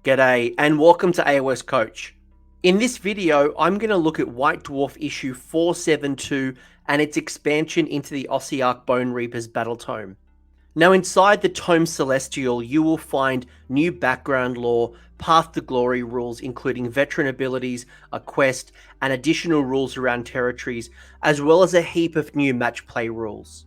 G'day and welcome to AOS Coach. In this video, I'm going to look at White Dwarf issue 472 and its expansion into the Ossiarch Bonereapers battle tome. Now inside the Tome Celestial, you will find new background lore, Path to Glory rules including veteran abilities, a quest, and additional rules around territories, as well as a heap of new match play rules.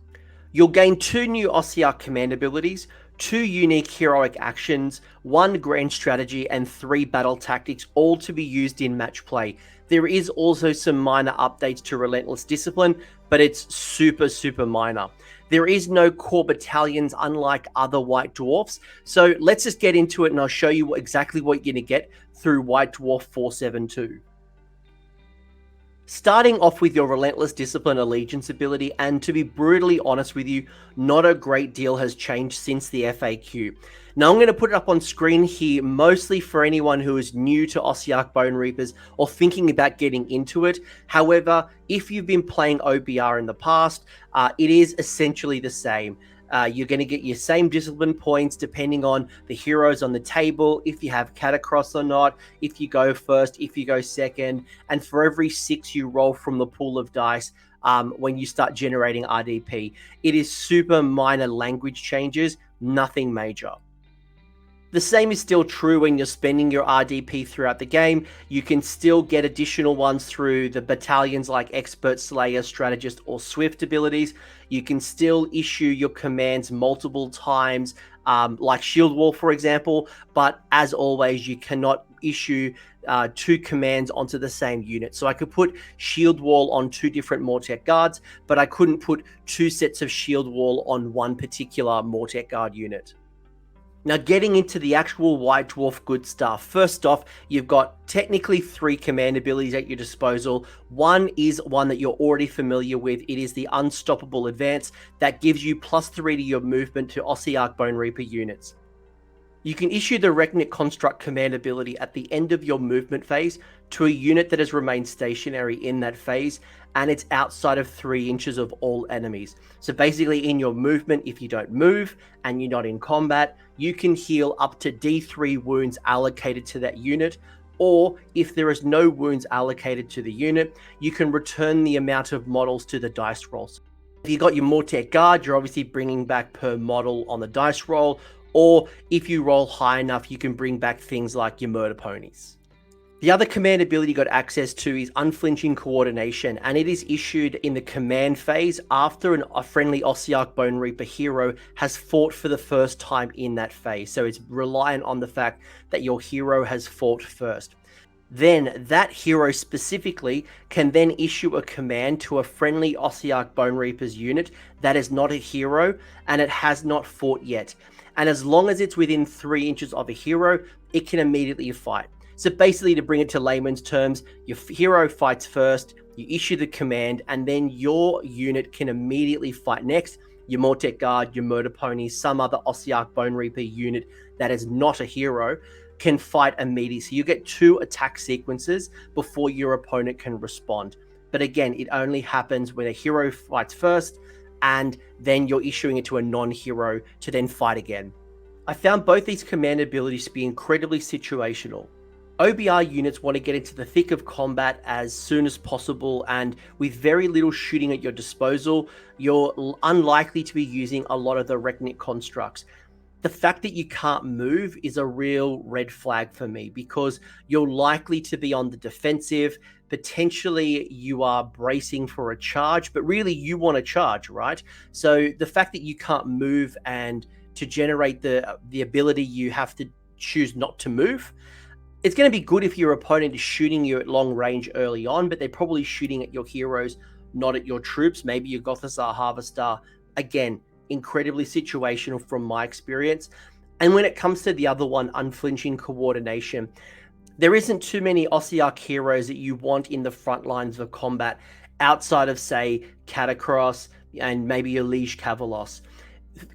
You'll gain 2 new Ossiarch command abilities, 2 unique heroic actions, 1 grand strategy, and 3 battle tactics, all to be used in match play. There is also some minor updates to Relentless discipline, but it's super minor. There is no core battalions unlike other White Dwarfs, so let's just get into it and I'll show you exactly what you're going to get through White Dwarf 472. Starting off with your Relentless Discipline Allegiance ability, and to be brutally honest with you, not a great deal has changed since the FAQ. Now I'm going to put it up on screen here, mostly for anyone who is new to Ossiarch Bonereapers or thinking about getting into it. However, if you've been playing OBR in the past, it is essentially the same. You're going to get your same discipline points depending on the heroes on the table, if you have Catacross or not, if you go first, if you go second, and for every 6 you roll from the pool of dice when you start generating RDP. It is super minor language changes, nothing major. The same is still true when you're spending your RDP throughout the game. You can still get additional ones through the battalions like Expert, Slayer, Strategist, or Swift abilities. You can still issue your commands multiple times, like Shield Wall, for example, but as always, you cannot issue 2 commands onto the same unit. So I could put Shield Wall on 2 different Mortek Guards, but I couldn't put 2 sets of Shield Wall on one particular Mortek Guard unit. Now getting into the actual White Dwarf good stuff. First off, you've got technically 3 command abilities at your disposal. One is one that you're already familiar with. It is the Unstoppable Advance that gives you +3 to your movement to Ossiarch Bonereaper units. You can issue the Recognize Construct command ability at the end of your movement phase to a unit that has remained stationary in that phase, and it's outside of 3 inches of all enemies. So basically in your movement, if you don't move and you're not in combat, you can heal up to D3 wounds allocated to that unit, or if there is no wounds allocated to the unit, you can return the amount of models to the dice rolls. If you got your Mortek Guard, you're obviously bringing back per model on the dice roll, or if you roll high enough, you can bring back things like your murder ponies. The other command ability you got access to is Unflinching Coordination, and it is issued in the command phase after a friendly Ossiarch Bonereaper hero has fought for the first time in that phase. So it's reliant on the fact that your hero has fought first. Then that hero specifically can then issue a command to a friendly Ossiarch Bonereapers unit that is not a hero and it has not fought yet. And as long as it's within 3 inches of a hero, it can immediately fight. So basically, to bring it to layman's terms, your hero fights first, you issue the command, and then your unit can immediately fight next. Your Mortek Guard, your Murder Ponies, some other Ossiarch Bonereaper unit that is not a hero can fight immediately. So you get 2 attack sequences before your opponent can respond. But again, it only happens when a hero fights first, and then you're issuing it to a non-hero to then fight again. I found both these command abilities to be incredibly situational. OBR units want to get into the thick of combat as soon as possible, and with very little shooting at your disposal, you're unlikely to be using a lot of the Recognize constructs. The fact that you can't move is a real red flag for me, because you're likely to be on the defensive. Potentially you are bracing for a charge, but really you want to charge, right? So the fact that you can't move, and to generate the ability you have to choose not to move, it's going to be good if your opponent is shooting you at long range early on, but they're probably shooting at your heroes, not at your troops. Maybe your Gothizzar Harvester. Again, incredibly situational from my experience. And when it comes to the other one, Unflinching Coordination, there isn't too many Ossiarch heroes that you want in the front lines of combat outside of, say, Catacross and maybe your Liege Cavalos.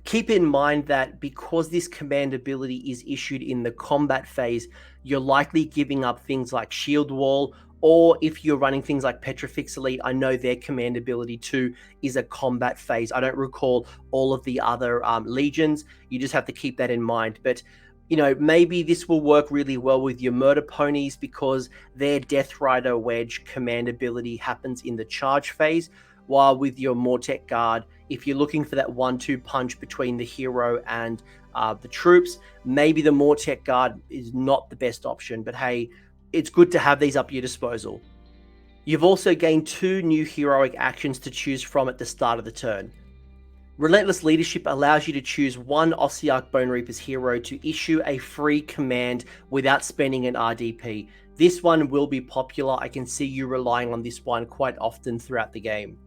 Keep in mind that because this command ability is issued in the combat phase, you're likely giving up things like Shield Wall, or if you're running things like Petrifix Elite, I know their command ability too is a combat phase. I don't recall all of the other legions. You just have to keep that in mind. But You know, maybe this will work really well with your murder ponies because their Death Rider Wedge command ability happens in the charge phase, while with your Mortek Guard, if you're looking for that 1-2 punch between the hero and the troops, maybe the Mortek Guard is not the best option. But hey, it's good to have these up your disposal. You've also gained 2 new heroic actions to choose from at the start of the turn. Relentless Leadership allows you to choose one Ossiarch Bonereapers hero to issue a free command without spending an RDP. This one will be popular. I can see you relying on this one quite often throughout the game.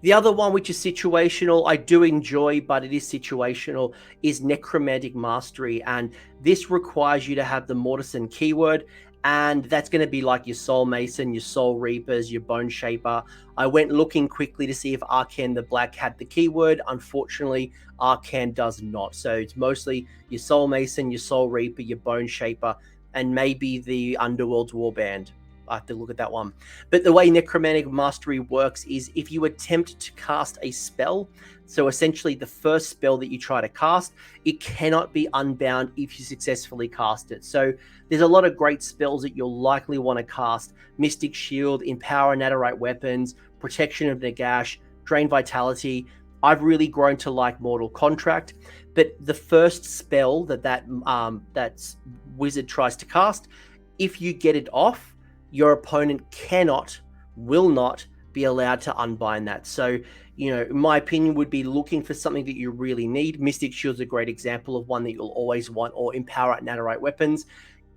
The other one, which is situational, I do enjoy, but it is situational, is Necromantic Mastery. And this requires you to have the Mortison keyword. And that's going to be like your Soul Mason, your Soul Reapers, your Bone Shaper. I went looking quickly to see if Arcan the Black had the keyword. Unfortunately, Arcan does not. So it's mostly your Soul Mason, your Soul Reaper, your Bone Shaper, and maybe the Underworld's Warband. I have to look at that one. But the way Necromantic Mastery works is if you attempt to cast a spell, so essentially the first spell that you try to cast, it cannot be unbound if you successfully cast it. So there's a lot of great spells that you'll likely want to cast. Mystic Shield, Empower Nadirite Weapons, Protection of Nagash, Drain Vitality. I've really grown to like Mortal Contract, but the first spell that wizard tries to cast, if you get it off, your opponent will not be allowed to unbind that. So, you know, my opinion would be looking for something that you really need. Mystic Shield's a great example of one that you'll always want, or Empower Nadirite Weapons.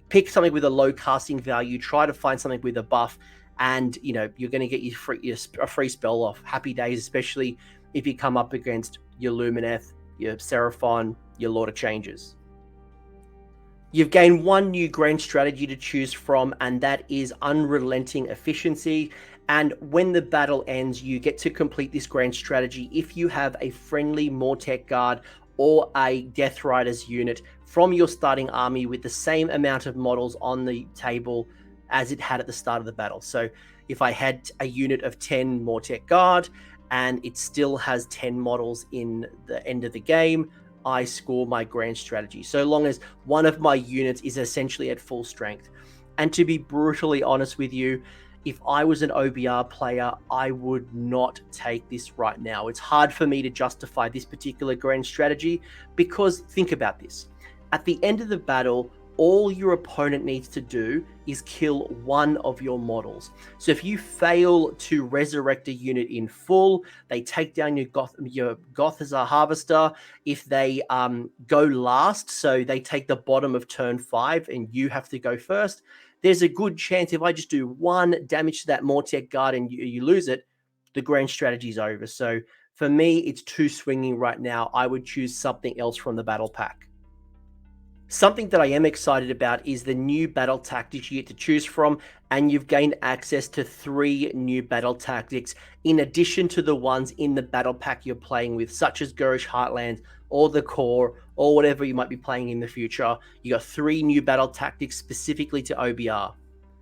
Pick something with a low casting value, try to find something with a buff, and, you know, you're going to get a free spell off. Happy days, especially if you come up against your Lumineth, your Seraphon, your Lord of Changes. You've gained 1 new grand strategy to choose from, and that is Unrelenting Efficiency. And when the battle ends, you get to complete this grand strategy if you have a friendly Mortek Guard or a Death Riders unit from your starting army with the same amount of models on the table as it had at the start of the battle. So if I had a unit of 10 Mortek Guard and it still has 10 models in the end of the game, I score my grand strategy, so long as one of my units is essentially at full strength. And to be brutally honest with you, if I was an OBR player, I would not take this right now. It's hard for me to justify this particular grand strategy because think about this. At the end of the battle, all your opponent needs to do is kill one of your models. So if you fail to resurrect a unit in full, they take down your Goth as a Harvester. If they go last, so they take the bottom of turn 5 and you have to go first, there's a good chance if I just do 1 damage to that Mortek Guard and you lose it, the grand strategy is over. So for me, it's too swinging right now. I would choose something else from the battle pack. Something that I am excited about is the new battle tactics you get to choose from, and you've gained access to 3 new battle tactics in addition to the ones in the battle pack you're playing with, such as Gurish Heartlands or the Core or whatever you might be playing in the future. You got 3 new battle tactics specifically to OBR.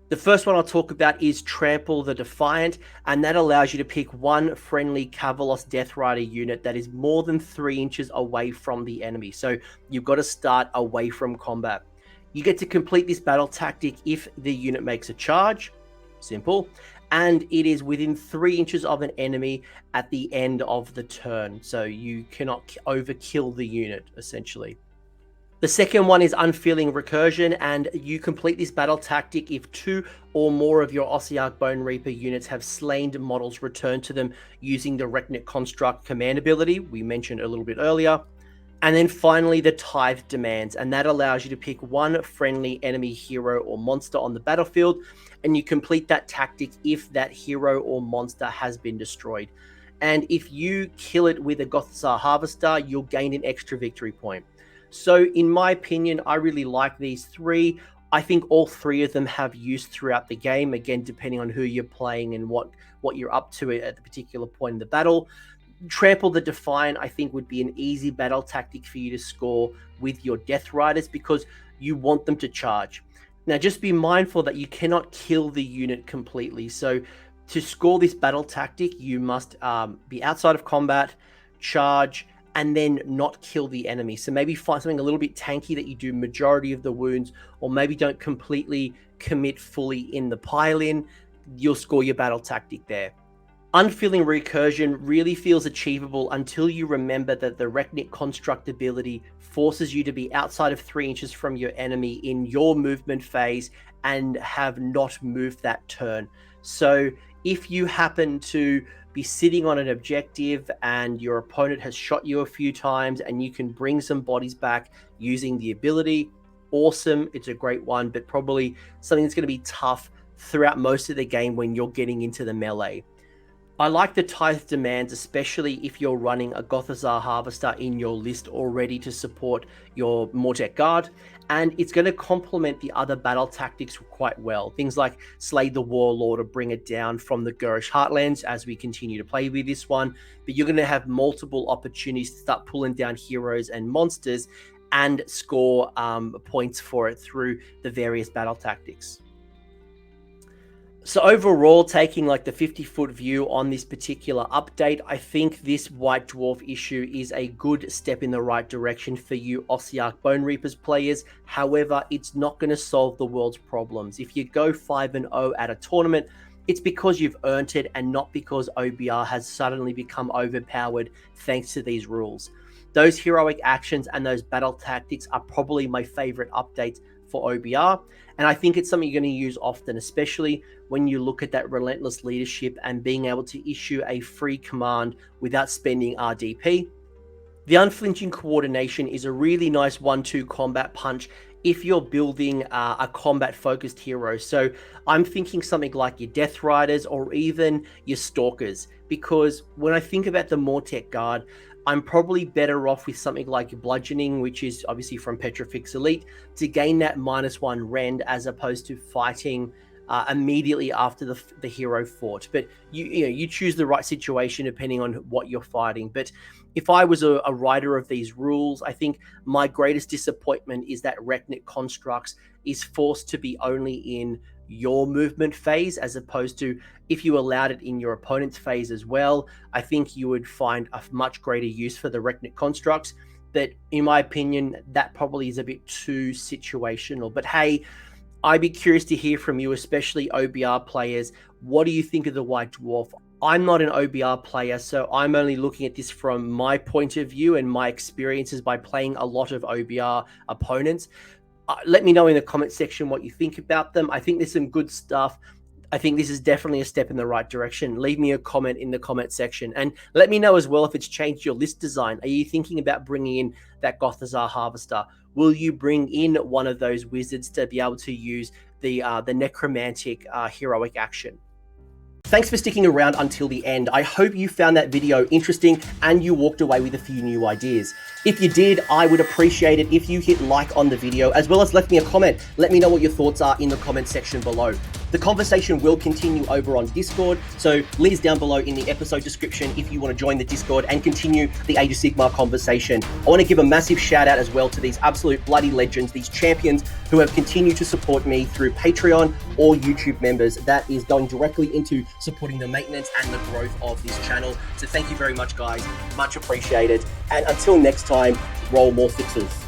The first one I'll talk about is Trample the Defiant, and that allows you to pick 1 friendly Kavalos Death Rider unit that is more than 3 inches away from the enemy. So you've got to start away from combat. You get to complete this battle tactic if the unit makes a charge. Simple. And it is within 3 inches of an enemy at the end of the turn. So you cannot overkill the unit, essentially. The second one is Unfeeling Recursion, and you complete this battle tactic if 2 or more of your Ossiarch Bonereaper units have slain models returned to them using the Recnet Construct command ability we mentioned a little bit earlier. And then finally, the Tithe Demands, and that allows you to pick 1 friendly enemy hero or monster on the battlefield, and you complete that tactic if that hero or monster has been destroyed. And if you kill it with a Gothsar Harvester, you'll gain an extra victory point. So in my opinion, I really like these 3. I think all 3 of them have use throughout the game, again, depending on who you're playing and what you're up to at the particular point in the battle. Trample the Defiant, I think, would be an easy battle tactic for you to score with your Death Riders because you want them to charge. Now, just be mindful that you cannot kill the unit completely. So to score this battle tactic, you must be outside of combat, charge, and then not kill the enemy. So maybe find something a little bit tanky that you do majority of the wounds, or maybe don't completely commit fully in the pile-in. You'll score your battle tactic there. Unfilling recursion really feels achievable until you remember that the Reknit construct ability forces you to be outside of 3 inches from your enemy in your movement phase and have not moved that turn. So if you happen to be sitting on an objective and your opponent has shot you a few times and you can bring some bodies back using the ability, awesome, it's a great one, but probably something that's going to be tough throughout most of the game when you're getting into the melee. I like the Tithe demands, especially if you're running a Gothizzar Harvester in your list already to support your Mortek Guard, and it's going to complement the other battle tactics quite well. Things like Slay the Warlord or bring it down from the Gurish Heartlands as we continue to play with this one, but you're going to have multiple opportunities to start pulling down heroes and monsters and score points for it through the various battle tactics. So overall, taking like the 50-foot view on this particular update, I think this White Dwarf issue is a good step in the right direction for you Ossiarch Bonereapers players. However, it's not going to solve the world's problems. If you go 5-0 at a tournament, it's because you've earned it and not because OBR has suddenly become overpowered thanks to these rules. Those heroic actions and those battle tactics are probably my favorite updates for OBR, and I think it's something you're going to use often, especially when you look at that relentless leadership and being able to issue a free command without spending RDP. The unflinching coordination is a really nice 1-2 combat punch if you're building a combat focused hero. So I'm thinking something like your Death Riders or even your Stalkers, because when I think about the Mortek Guard, I'm probably better off with something like Bludgeoning, which is obviously from Petrifix Elite, to gain that -1 rend as opposed to fighting immediately after the hero fought. But you choose the right situation depending on what you're fighting. But if I was a writer of these rules, I think my greatest disappointment is that Reknit Constructs is forced to be only in your movement phase, as opposed to if you allowed it in your opponent's phase as well. I think you would find a much greater use for the Reknit Constructs. But in my opinion, that probably is a bit too situational. But hey, I'd be curious to hear from you, especially OBR players. What do you think of the White Dwarf? I'm not an OBR player, so I'm only looking at this from my point of view and my experiences by playing a lot of OBR opponents. Let me know in the comment section what you think about them. I think there's some good stuff. I think this is definitely a step in the right direction. Leave me a comment in the comment section, and let me know as well if it's changed your list design. Are you thinking about bringing in that Gothizzar Harvester? Will you bring in one of those wizards to be able to use the necromantic heroic action? Thanks for sticking around until the end. I hope you found that video interesting and you walked away with a few new ideas. If you did, I would appreciate it if you hit like on the video, as well as left me a comment. Let me know what your thoughts are in the comment section below. The conversation will continue over on Discord, so links down below in the episode description if you want to join the Discord and continue the Age of Sigmar conversation. I want to give a massive shout out as well to these absolute bloody legends, these champions who have continued to support me through Patreon or YouTube members. That is going directly into supporting the maintenance and the growth of this channel. So thank you very much, guys. Much appreciated. And until next time, roll more sixes.